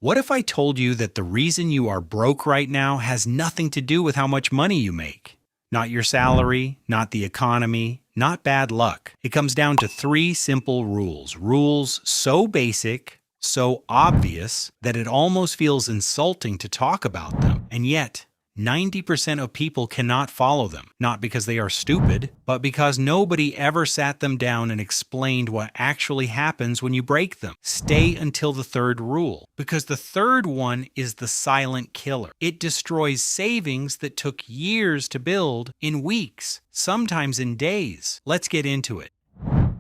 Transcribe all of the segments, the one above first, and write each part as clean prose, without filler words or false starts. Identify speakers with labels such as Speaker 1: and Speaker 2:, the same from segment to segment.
Speaker 1: What if I told you that the reason you are broke right now has nothing to do with how much money you make? Not your salary, not the economy, not bad luck. It comes down to three simple rules. Rules so basic, so obvious, that it almost feels insulting to talk about them. And yet, 90% of people cannot follow them, not because they are stupid, but because nobody ever sat them down and explained what actually happens when you break them. Stay until the third rule, because the third one is the silent killer. It destroys savings that took years to build in weeks, sometimes in days. Let's get into it.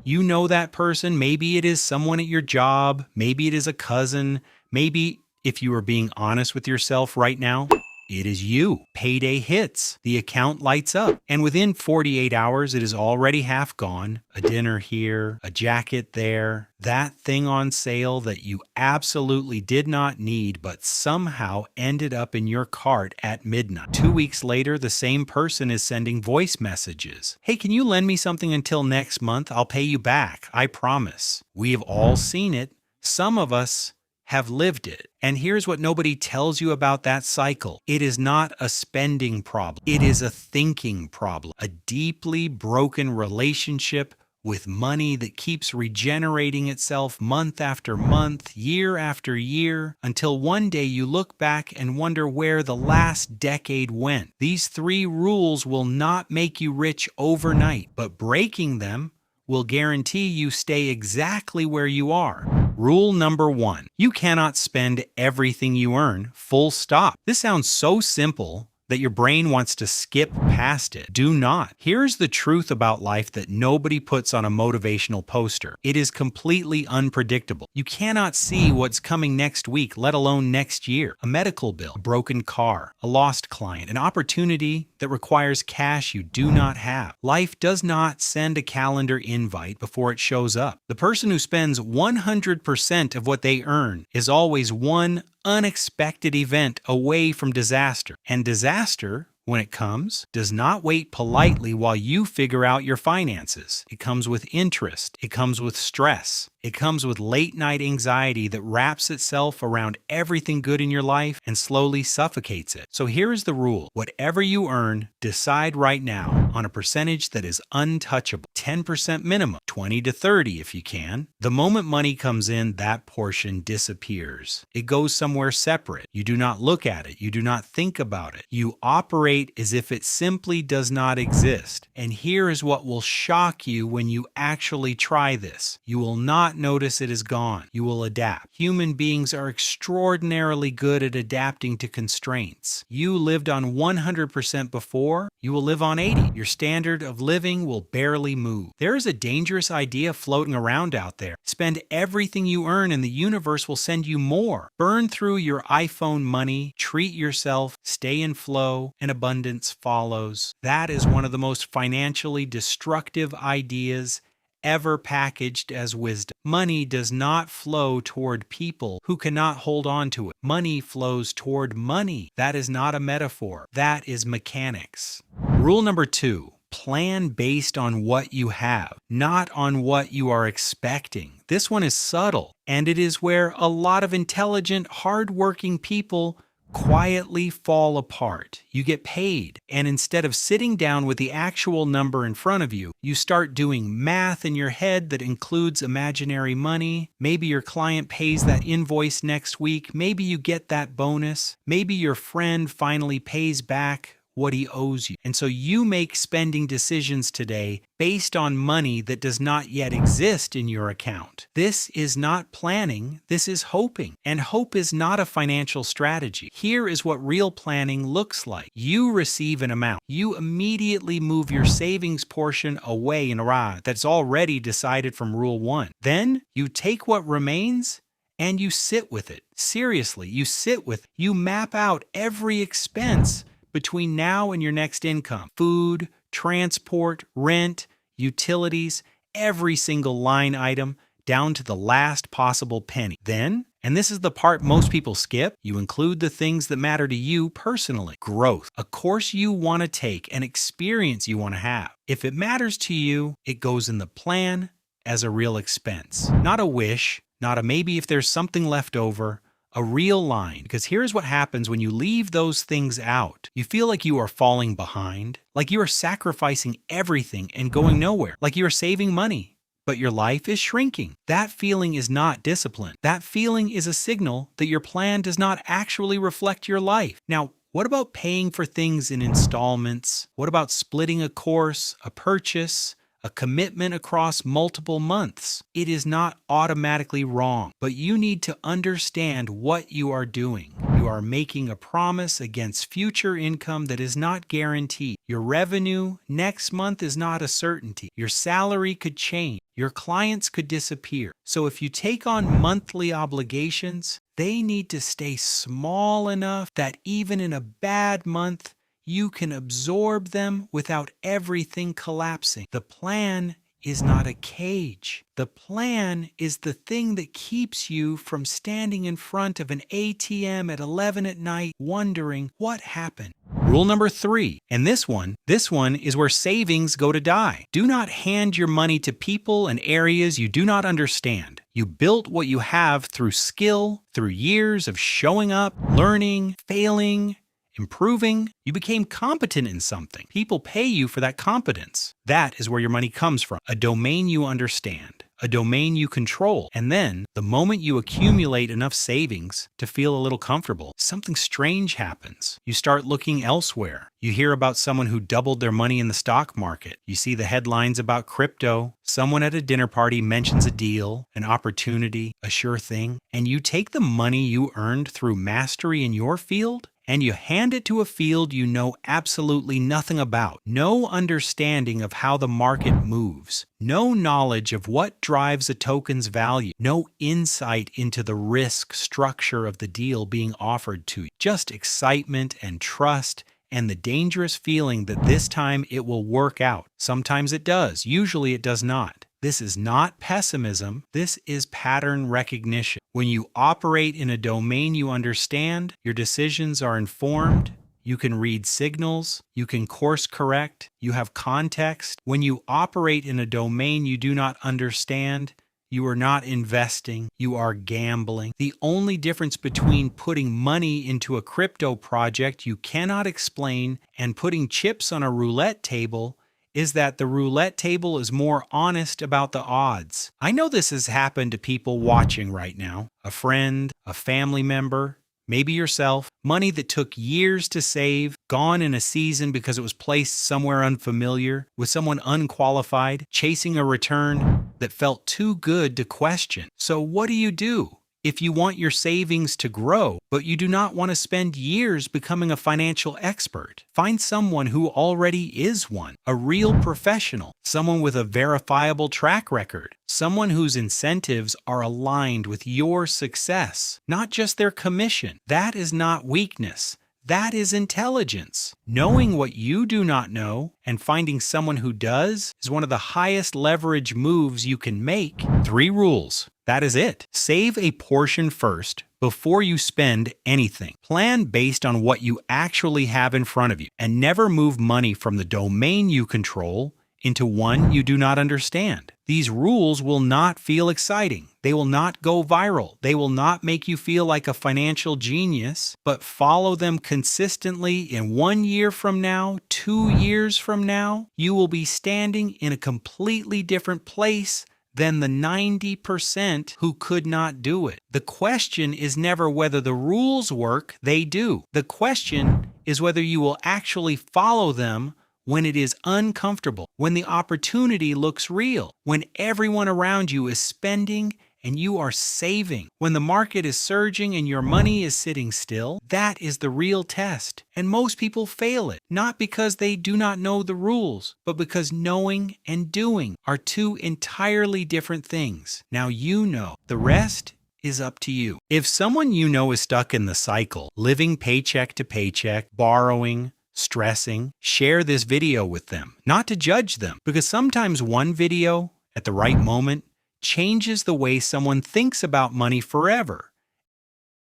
Speaker 1: You know that person. Maybe it is someone at your job. Maybe it is a cousin. Maybe, if you are being honest with yourself right now, it is you. Payday hits. The account lights up. And within 48 hours, it is already half gone. A dinner here, a jacket there, that thing on sale that you absolutely did not need but somehow ended up in your cart at midnight. 2 weeks later, the same person is sending voice messages. Hey, can you lend me something until next month? I'll pay you back. I promise. We have all seen it. Some of us have lived it. And here's what nobody tells you about that cycle. It is not a spending problem. It is a thinking problem. A deeply broken relationship with money that keeps regenerating itself month after month, year after year, until one day you look back and wonder where the last decade went. These three rules will not make you rich overnight, but breaking them will guarantee you stay exactly where you are. Rule number 1, you cannot spend everything you earn, full stop. This sounds so simple that your brain wants to skip past it. Do not. Here's the truth about life that nobody puts on a motivational poster. It is completely unpredictable. You cannot see what's coming next week, let alone next year. A medical bill, a broken car, a lost client, an opportunity that requires cash you do not have. Life does not send a calendar invite before it shows up. The person who spends 100% of what they earn is always one unexpected event away from disaster. And disaster, when it comes, does not wait politely while you figure out your finances. It comes with interest. It comes with stress. It comes with late-night anxiety that wraps itself around everything good in your life and slowly suffocates it. So here is the rule. Whatever you earn, decide right now on a percentage that is untouchable. 10% minimum, 20 to 30 if you can. The moment money comes in, that portion disappears. It goes somewhere separate. You do not look at it. You do not think about it. You operate as if it simply does not exist. And here is what will shock you when you actually try this. You will not notice it is gone. You will adapt. Human beings are extraordinarily good at adapting to constraints. You lived on 100% before, you will live on 80. Your standard of living will barely move. There is a dangerous idea floating around out there. Spend everything you earn and the universe will send you more. Burn through your iPhone money, treat yourself, stay in flow, and abundance follows. That is one of the most financially destructive ideas ever packaged as wisdom. Money does not flow toward people who cannot hold on to it. Money flows toward money. That is not a metaphor. That is mechanics. Rule number 2, plan based on what you have, not on what you are expecting. This one is subtle, and it is where a lot of intelligent, hardworking people quietly fall apart. You get paid, and instead of sitting down with the actual number in front of you, you start doing math in your head that includes imaginary money. Maybe your client pays that invoice next week. Maybe you get that bonus. Maybe your friend finally pays back what he owes you. And so you make spending decisions today based on money that does not yet exist in your account. This is not planning, this is hoping. And hope is not a financial strategy. Here is what real planning looks like. You receive an amount. You immediately move your savings portion away in a rah that's already decided from Rule 1. Then you take what remains and you sit with it. Seriously, you sit with it. You map out every expense between now and your next income. Food, transport, rent, utilities, every single line item, down to the last possible penny. Then, and this is the part most people skip, you include the things that matter to you personally. Growth, a course you want to take, an experience you want to have. If it matters to you, it goes in the plan as a real expense. Not a wish, not a maybe if there's something left over, A real line, because here's what happens when you leave those things out. You feel like you are falling behind, like you are sacrificing everything and going nowhere, like you are saving money, but your life is shrinking. That feeling is not discipline. That feeling is a signal that your plan does not actually reflect your life. Now, what about paying for things in installments? What about splitting a course, a purchase, a commitment across multiple months? It is not automatically wrong, but you need to understand what you are doing. You are making a promise against future income that is not guaranteed. Your revenue next month is not a certainty. Your salary could change. Your clients could disappear. So if you take on monthly obligations, they need to stay small enough that even in a bad month, you can absorb them without everything collapsing. The plan is not a cage. The plan is the thing that keeps you from standing in front of an ATM at 11 at night wondering what happened. Rule number 3, and this one is where savings go to die. Do not hand your money to people and areas you do not understand. You built what you have through skill, through years of showing up, learning, failing, improving. You became competent in something. People pay you for that competence. That is where your money comes from. A domain you understand, a domain you control. And then, the moment you accumulate enough savings to feel a little comfortable, something strange happens. You start looking elsewhere. You hear about someone who doubled their money in the stock market. You see the headlines about crypto. Someone at a dinner party mentions a deal, an opportunity, a sure thing. And you take the money you earned through mastery in your field and you hand it to a field you know absolutely nothing about. No understanding of how the market moves. No knowledge of what drives a token's value. No insight into the risk structure of the deal being offered to you. Just excitement and trust and the dangerous feeling that this time it will work out. Sometimes it does. Usually it does not. This is not pessimism. This is pattern recognition. When you operate in a domain you understand, your decisions are informed, you can read signals, you can course correct, you have context. When you operate in a domain you do not understand, you are not investing, you are gambling. The only difference between putting money into a crypto project you cannot explain and putting chips on a roulette table is that the roulette table is more honest about the odds. I know this has happened to people watching right now. A friend, a family member, maybe yourself. Money that took years to save, gone in a season because it was placed somewhere unfamiliar, with someone unqualified, chasing a return that felt too good to question. So what do? If you want your savings to grow, but you do not want to spend years becoming a financial expert, find someone who already is one, a real professional, someone with a verifiable track record, someone whose incentives are aligned with your success, not just their commission. That is not weakness. That is intelligence. Knowing what you do not know and finding someone who does is one of the highest leverage moves you can make. 3 rules. That is it. Save a portion first before you spend anything. Plan based on what you actually have in front of you and never move money from the domain you control into one you do not understand. These rules will not feel exciting. They will not go viral. They will not make you feel like a financial genius, but follow them consistently. In 1 year from now, 2 years from now, you will be standing in a completely different place than the 90% who could not do it. The question is never whether the rules work, they do. The question is whether you will actually follow them when it is uncomfortable, when the opportunity looks real, when everyone around you is spending and you are saving, when the market is surging and your money is sitting still. That is the real test. And most people fail it, not because they do not know the rules, but because knowing and doing are 2 entirely different things. Now you know. The rest is up to you. If someone you know is stuck in the cycle, living paycheck to paycheck, borrowing, stressing, share this video with them. Not to judge them, because sometimes one video at the right moment changes the way someone thinks about money forever.